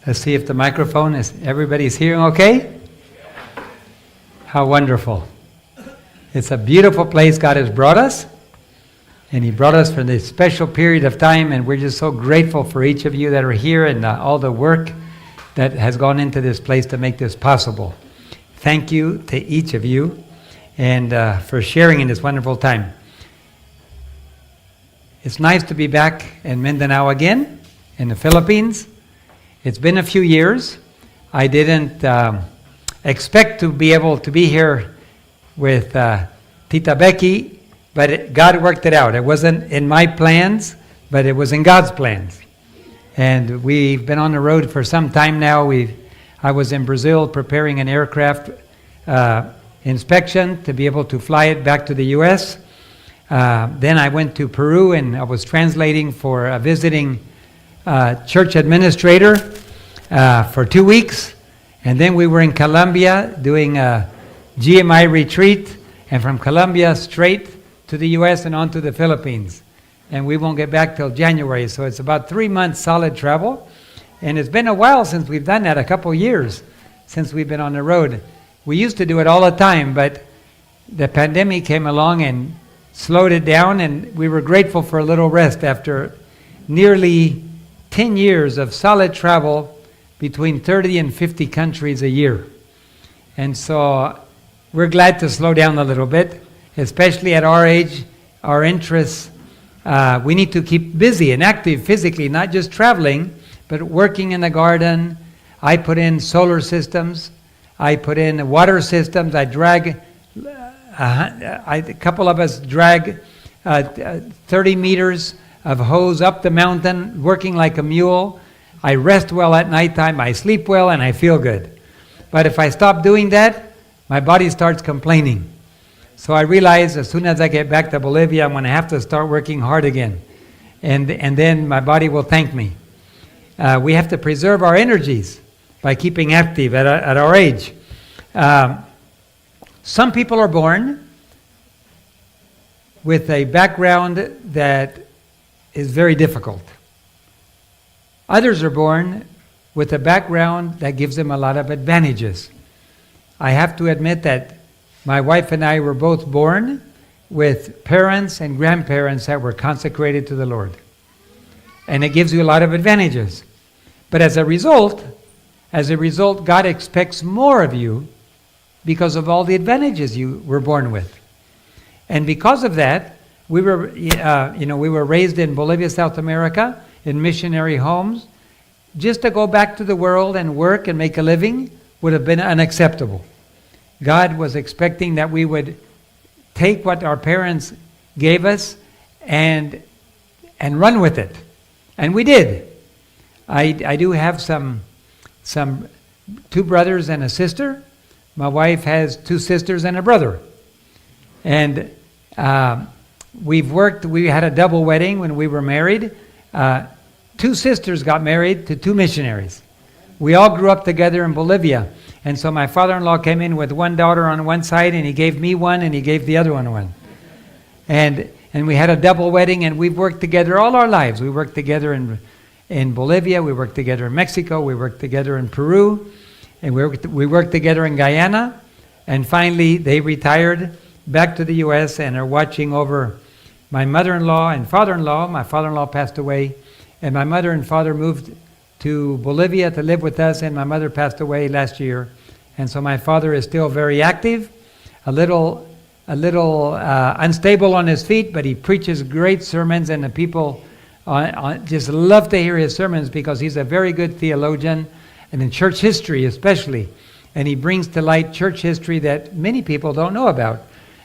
Let's see if the microphone is, everybody's hearing okay? How wonderful. It's a beautiful place God has brought us. And He brought us for this special period of time, and we're just so grateful for each of you that are here and all the work that has gone into this place to make this possible. Thank you to each of you and for sharing in this wonderful time. It's nice to be back in Mindanao again, in the Philippines. It's been a few years. I didn't expect to be able to be here with Tita Becky, but God worked it out. It wasn't in my plans, but it was in God's plans. And we've been on the road for some time now. I was in Brazil preparing an aircraft inspection to be able to fly it back to the U.S. Then I went to Peru and I was translating for a visiting church administrator for 2 weeks. And then we were in Colombia doing a GMI retreat, and from Colombia straight to the U.S. and on to the Philippines. And we won't get back till January, so it's about 3 months solid travel. And it's been a while since we've done that, a couple years since we've been on the road. We used to do it all the time, but the pandemic came along and slowed it down, and we were grateful for a little rest after nearly 10 years of solid travel between 30 and 50 countries a year. And so we're glad to slow down a little bit, especially at our age, our interests. We need to keep busy and active physically, not just traveling, but working in the garden. I put in solar systems. I put in water systems. I drag, a couple of us drag 30 meters of hose up the mountain, working like a mule. I rest well at nighttime. I sleep well, and I feel good. But if I stop doing that, my body starts complaining. So I realize as soon as I get back to Bolivia, I'm going to have to start working hard again. And then my body will thank me. We have to preserve our energies by keeping active at our age. Some people are born with a background that is very difficult. Others are born with a background that gives them a lot of advantages. I have to admit that my wife and I were both born with parents and grandparents that were consecrated to the Lord. And it gives you a lot of advantages. But as a result, God expects more of you because of all the advantages you were born with. And because of that, we were raised in Bolivia, South America, in missionary homes. Just to go back to the world and work and make a living would have been unacceptable. God was expecting that we would take what our parents gave us and run with it. And we did. I do have some 2 brothers and a sister. My wife has 2 sisters and a brother. And we've worked, we had a double wedding when we were married. 2 sisters got married to 2 missionaries. We all grew up together in Bolivia. And so my father-in-law came in with 1 daughter on one side, and he gave me 1, and he gave the other one. And we had a double wedding, and we've worked together all our lives. We worked together in Bolivia, we worked together in Mexico, we worked together in Peru, and we worked together in Guyana. And finally, they retired back to the U.S. and are watching over my mother-in-law and father-in-law. My father-in-law passed away, and my mother and father moved to Bolivia to live with us, and my mother passed away last year. And so my father is still very active, a little unstable on his feet, but he preaches great sermons, and the people just love to hear his sermons because he's a very good theologian, and in church history especially. And he brings to light church history that many people don't know about.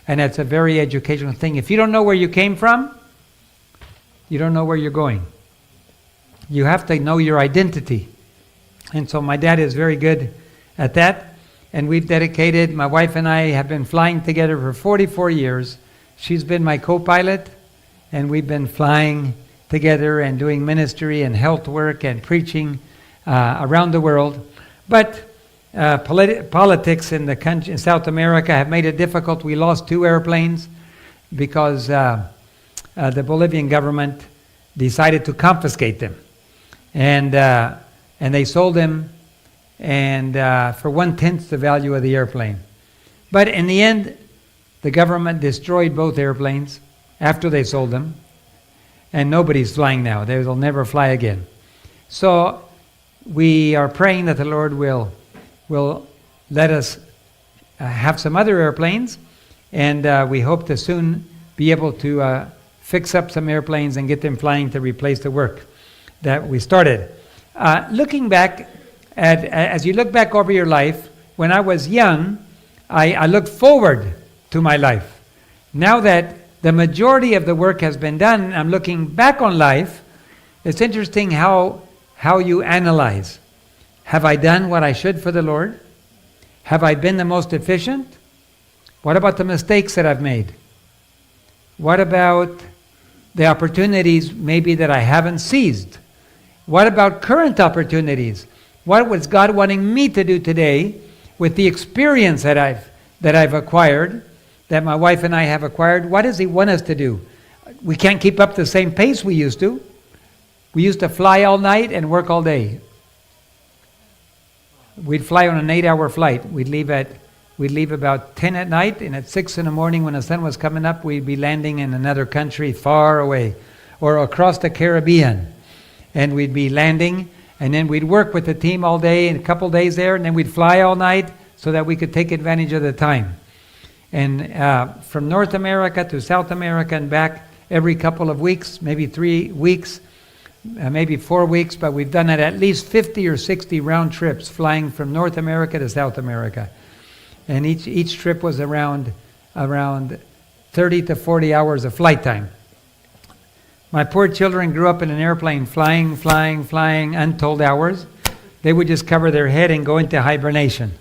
And that's a very educational thing. If you don't know where you came from, you don't know where you're going. You have to know your identity. And so my dad is very good at that. And we've dedicated, my wife and I have been flying together for 44 years. She's been my co-pilot, and we've been flying together and doing ministry and health work and preaching around the world. But politics in the country, in South America, have made it difficult. We lost 2 airplanes because the Bolivian government decided to confiscate them. And and they sold them and for 1/10 the value of the airplane. But in the end, the government destroyed both airplanes after they sold them, and nobody's flying now. They will never fly again. So we are praying that the Lord will let us have some other airplanes, and we hope to soon be able to fix up some airplanes and get them flying to replace the work that we started. Looking back, as you look back over your life, when I was young, I looked forward to my life. Now that the majority of the work has been done, I'm looking back on life. It's interesting how you analyze. Have I done what I should for the Lord? Have I been the most efficient? What about the mistakes that I've made? What about the opportunities maybe that I haven't seized? What about current opportunities? What was God wanting me to do today with the experience that I've acquired, that my wife and I have acquired? What does He want us to do? We can't keep up the same pace we used to. We used to fly all night and work all day. We'd fly on an 8-hour flight. We'd leave about 10 at night, and at 6 in the morning when the sun was coming up, we'd be landing in another country far away or across the Caribbean. And we'd be landing, and then we'd work with the team all day and a couple days there, and then we'd fly all night so that we could take advantage of the time. And from North America to South America and back every couple of weeks, maybe 3 weeks, maybe 4 weeks, but we've done it at least 50 or 60 round trips flying from North America to South America. And each trip was around 30 to 40 hours of flight time. My poor children grew up in an airplane flying untold hours. They would just cover their head and go into hibernation.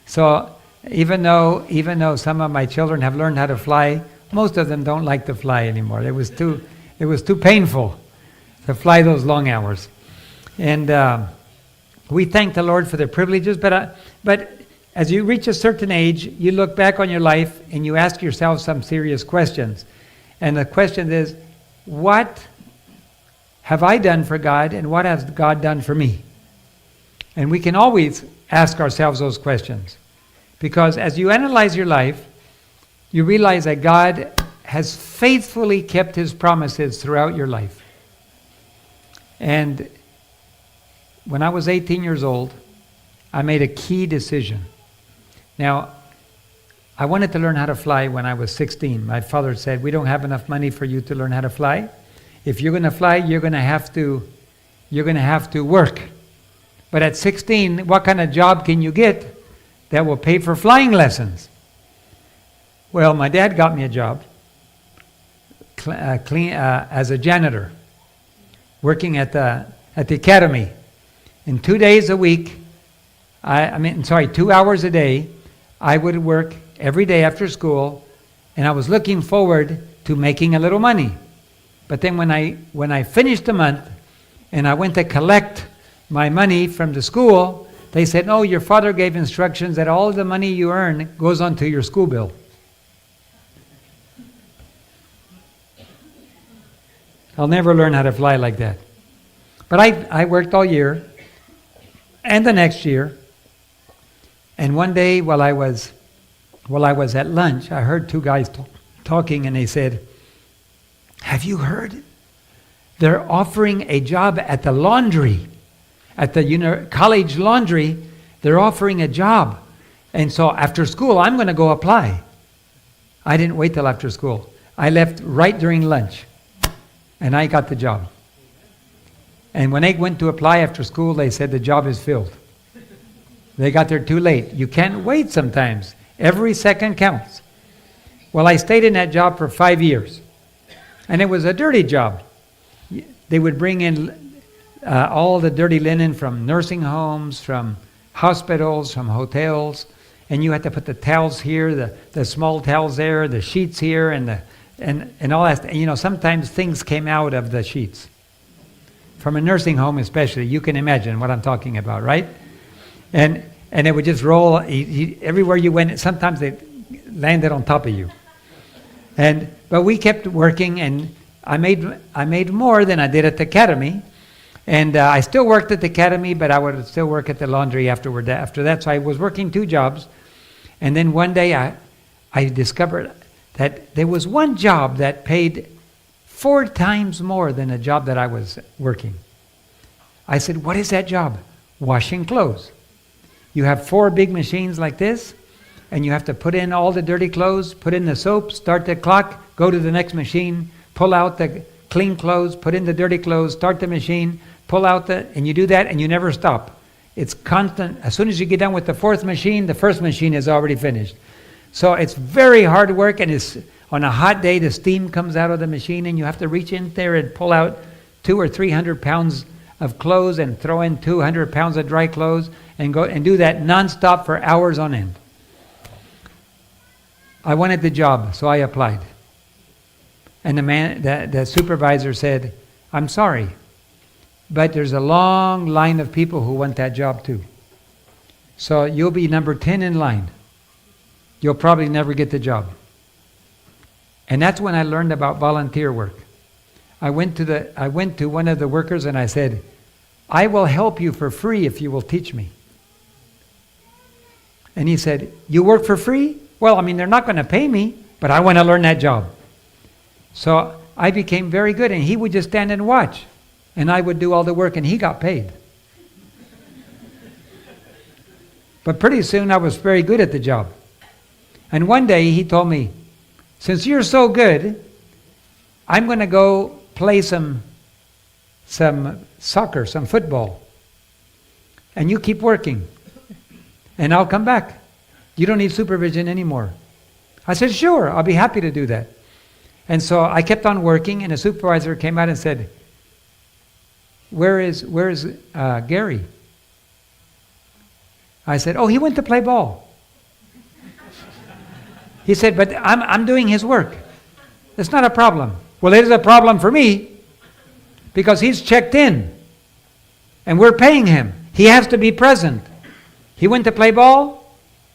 So even though some of my children have learned how to fly, most of them don't like to fly anymore. It was too painful to fly those long hours. And we thank the Lord for the privileges, but as you reach a certain age, you look back on your life and you ask yourself some serious questions. And the question is, what have I done for God, and what has God done for me? And we can always ask ourselves those questions. Because as you analyze your life, you realize that God has faithfully kept His promises throughout your life. And when I was 18 years old, I made a key decision. Now, I wanted to learn how to fly when I was 16. My father said, "We don't have enough money for you to learn how to fly. If you're going to fly, you're going to have to work. But at 16, what kind of job can you get that will pay for flying lessons?" Well, my dad got me a job as a janitor, working at the academy. And 2 days a week, 2 hours a day, I would work every day after school, and I was looking forward to making a little money. But then when I finished the month and I went to collect my money from the school, they said, "No, your father gave instructions that all the money you earn goes onto your school bill." I'll never learn how to fly like that. But I worked all year and the next year. And one day while I was at lunch, I heard two guys talking, and they said, "Have you heard? They're offering a job at the laundry, at the college laundry. They're offering a job. And so after school, I'm going to go apply." I didn't wait till after school. I left right during lunch, and I got the job. And when they went to apply after school, they said the job is filled. They got there too late. You can't wait sometimes. Every second counts. Well, I stayed in that job for 5 years. And it was a dirty job. They would bring in all the dirty linen from nursing homes, from hospitals, from hotels. And you had to put the towels here, the small towels there, the sheets here, and all that. You know, sometimes things came out of the sheets. From a nursing home especially. You can imagine what I'm talking about, right? And it would just roll everywhere you went. Sometimes they landed on top of you. But we kept working, and I made more than I did at the academy. And I still worked at the academy, but I would still work at the laundry after that. So I was working 2 jobs. And then one day I discovered that there was one job that paid 4 times more than a job that I was working. I said, what is that job? Washing clothes. You have 4 big machines like this, and you have to put in all the dirty clothes, put in the soap, start the clock, go to the next machine, pull out the clean clothes, put in the dirty clothes, start the machine, pull out and you do that and you never stop. It's constant. As soon as you get done with the 4th machine, the 1st machine is already finished. So it's very hard work, and it's on a hot day, the steam comes out of the machine, and you have to reach in there and pull out 200 or 300 pounds of clothes and throw in 200 pounds of dry clothes and go and do that nonstop for hours on end. I wanted the job, so I applied. And the supervisor said, I'm sorry, but there's a long line of people who want that job too. So you'll be number 10 in line. You'll probably never get the job. And that's when I learned about volunteer work. I went to one of the workers and I said, I will help you for free if you will teach me. And he said, you work for free? Well, I mean, they're not going to pay me, but I want to learn that job. So I became very good, and he would just stand and watch, and I would do all the work, and he got paid. But pretty soon I was very good at the job. And one day he told me, since you're so good, I'm going to go play some soccer, some football. And you keep working. And I'll come back. You don't need supervision anymore. I said, sure, I'll be happy to do that. And so I kept on working, and a supervisor came out and said, where is Gary? I said, oh, he went to play ball. He said, but I'm doing his work. It's not a problem. Well, it is a problem for me because he's checked in and we're paying him. He has to be present. He went to play ball.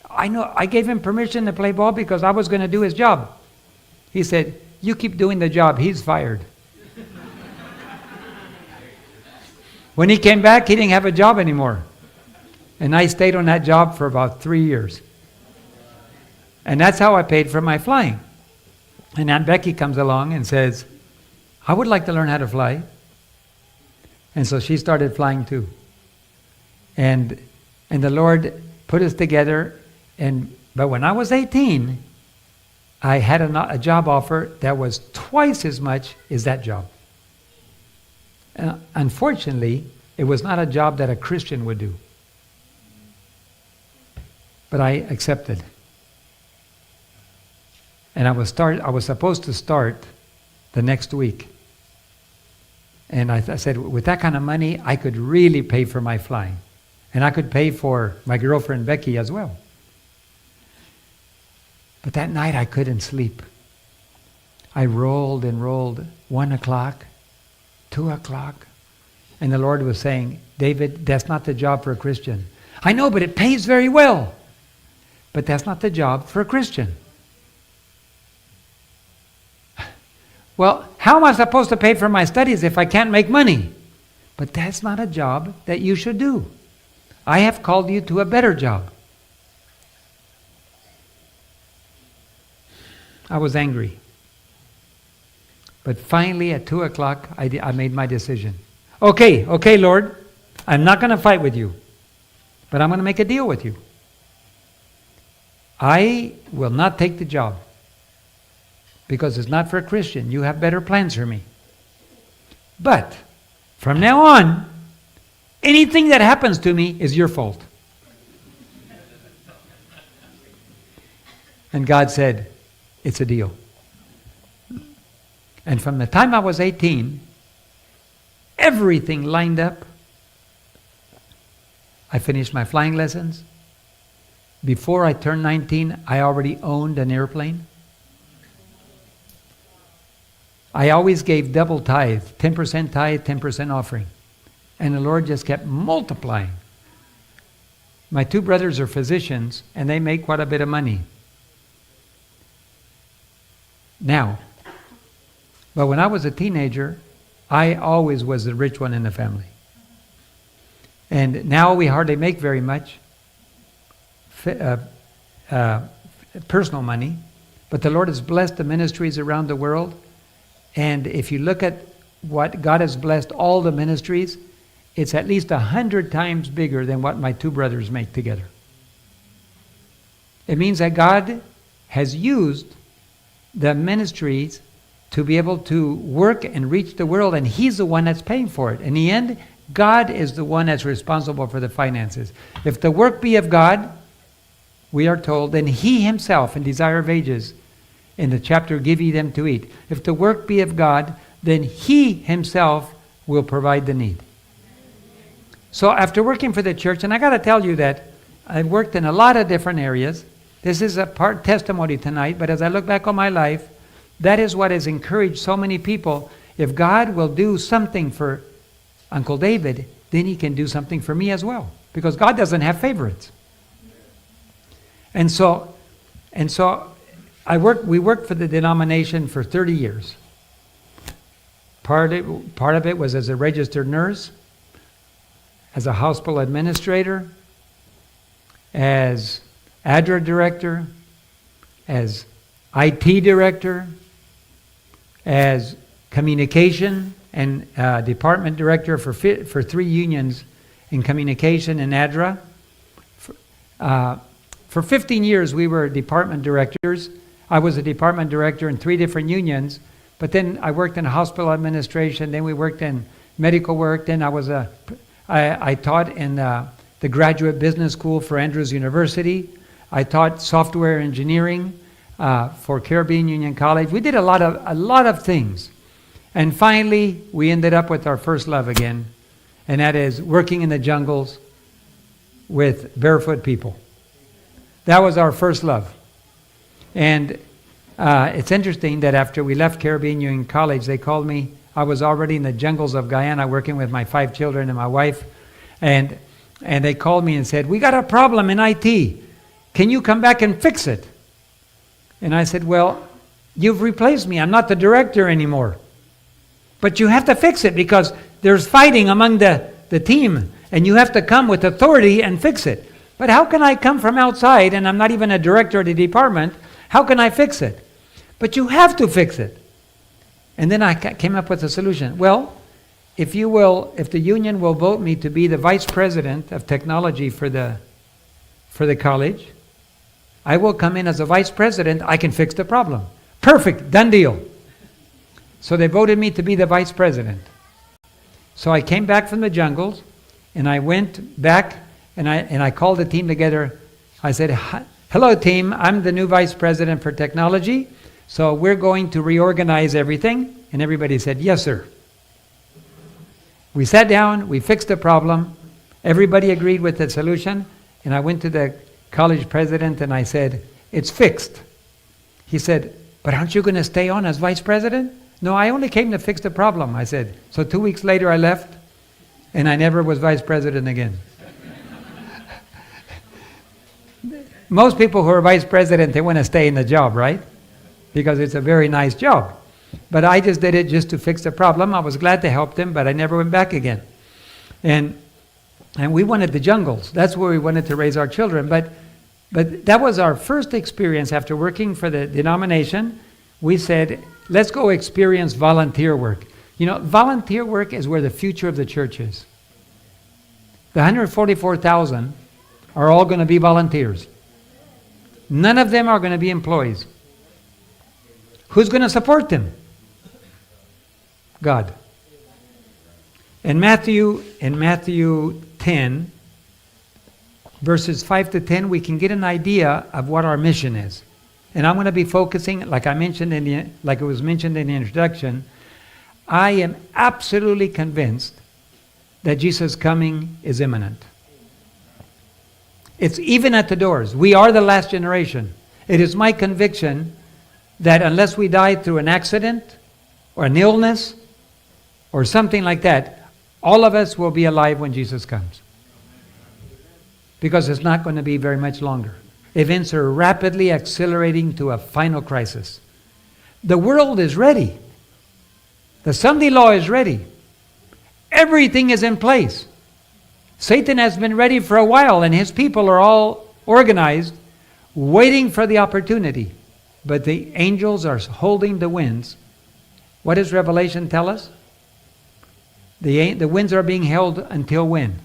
I know. I gave him permission to play ball because I was going to do his job. He said, you keep doing the job. He's fired. When he came back, he didn't have a job anymore. And I stayed on that job for about 3 years. And that's how I paid for my flying. And Aunt Becky comes along and says, I would like to learn how to fly. And so she started flying too. And the Lord put us together. But when I was 18, I had a job offer that was twice as much as that job. Unfortunately, it was not a job that a Christian would do. But I accepted. And I was supposed to start the next week. And I said, with that kind of money, I could really pay for my flying. And I could pay for my girlfriend Becky as well. But that night I couldn't sleep. I rolled and rolled, 1 o'clock, 2 o'clock. And the Lord was saying, David, that's not the job for a Christian. I know, but it pays very well. But that's not the job for a Christian. Well, how am I supposed to pay for my studies if I can't make money? But that's not a job that you should do. I have called you to a better job. I was angry. But finally at 2 o'clock, I made my decision. Okay, Lord, I'm not going to fight with you, but I'm going to make a deal with you. I will not take the job because it's not for a Christian. You have better plans for me. But from now on, anything that happens to me is your fault. And God said, it's a deal. And from the time I was 18, everything lined up. I finished my flying lessons. Before I turned 19, I already owned an airplane. I always gave double tithe, 10% tithe, 10% offering. And the Lord just kept multiplying. My 2 brothers are physicians, and they make quite a bit of money. Now, but when I was a teenager, I always was the rich one in the family. And now we hardly make very much personal money, but the Lord has blessed the ministries around the world. And if you look at what God has blessed all the ministries, it's at least 100 times bigger than what my two brothers make together. It means that God has used the ministries to be able to work and reach the world, and He's the one that's paying for it. In the end, God is the one that's responsible for the finances. If the work be of God, we are told, then He Himself, in Desire of Ages, in the chapter, Give Ye Them to Eat. If the work be of God, then He Himself will provide the need. So after working for the church, and I got to tell you that I've worked in a lot of different areas. This is a part testimony tonight, but as I look back on my life, that is what has encouraged so many people. If God will do something for Uncle David, then He can do something for me as well. Because God doesn't have favorites. And so we worked for the denomination for 30 years. Part of it was as a registered nurse, as a hospital administrator, as ADRA director, as IT director, as communication and department director for 3 unions in communication and ADRA. For 15 years we were department directors. I was a department director in 3 different unions, but then I worked in hospital administration, then we worked in medical work, then I taught in the graduate business school for Andrews University. I taught software engineering for Caribbean Union College. We did a lot of things. And finally, we ended up with our first love again, and that is working in the jungles with barefoot people. That was our first love. And it's interesting that after we left Caribbean Union College, they called me. I was already in the jungles of Guyana working with my 5 children and my wife. And they called me and said, "We got a problem in IT. Can you come back and fix it?" And I said, "Well, you've replaced me. I'm not the director anymore. But you have to fix it because there's fighting among the team. And you have to come with authority and fix it." But how can I come from outside and I'm not even a director of the department? How can I fix it? But you have to fix it. And then I came up with a solution. Well, if the union will vote me to be the vice president of technology for the college, I will come in as a vice president. I can fix the problem. Perfect, done deal. So they voted me to be the vice president. So I came back from the jungles, and I went back, and I called the team together. I said, "Hello, team. I'm the new vice president for technology. So we're going to reorganize everything." And everybody said, "Yes, sir." We sat down, we fixed the problem. Everybody agreed with the solution. And I went to the college president and I said, "It's fixed." He said, "But aren't you going to stay on as vice president?" "No, I only came to fix the problem," I said. So 2 weeks later I left and I never was vice president again. Most people who are vice president, they want to stay in the job, right? Because it's a very nice job. But I just did it just to fix the problem. I was glad to help them, but I never went back again. And we wanted the jungles. That's where we wanted to raise our children. But that was our first experience after working for the denomination. We said, let's go experience volunteer work. You know, volunteer work is where the future of the church is. The 144,000 are all going to be volunteers. None of them are going to be employees. Who's going to support them? God. In Matthew 10, verses 5 to 10, we can get an idea of what our mission is. And I'm going to be focusing, like it was mentioned in the introduction, I am absolutely convinced that Jesus' coming is imminent. It's even at the doors. We are the last generation. It is my conviction that unless we die through an accident or an illness or something like that, all of us will be alive when Jesus comes. Because it's not going to be very much longer. Events are rapidly accelerating to a final crisis. The world is ready. The Sunday law is ready. Everything is in place. Satan has been ready for a while, and his people are all organized, waiting for the opportunity. But the angels are holding the winds. What does Revelation tell us? The winds are being held until when?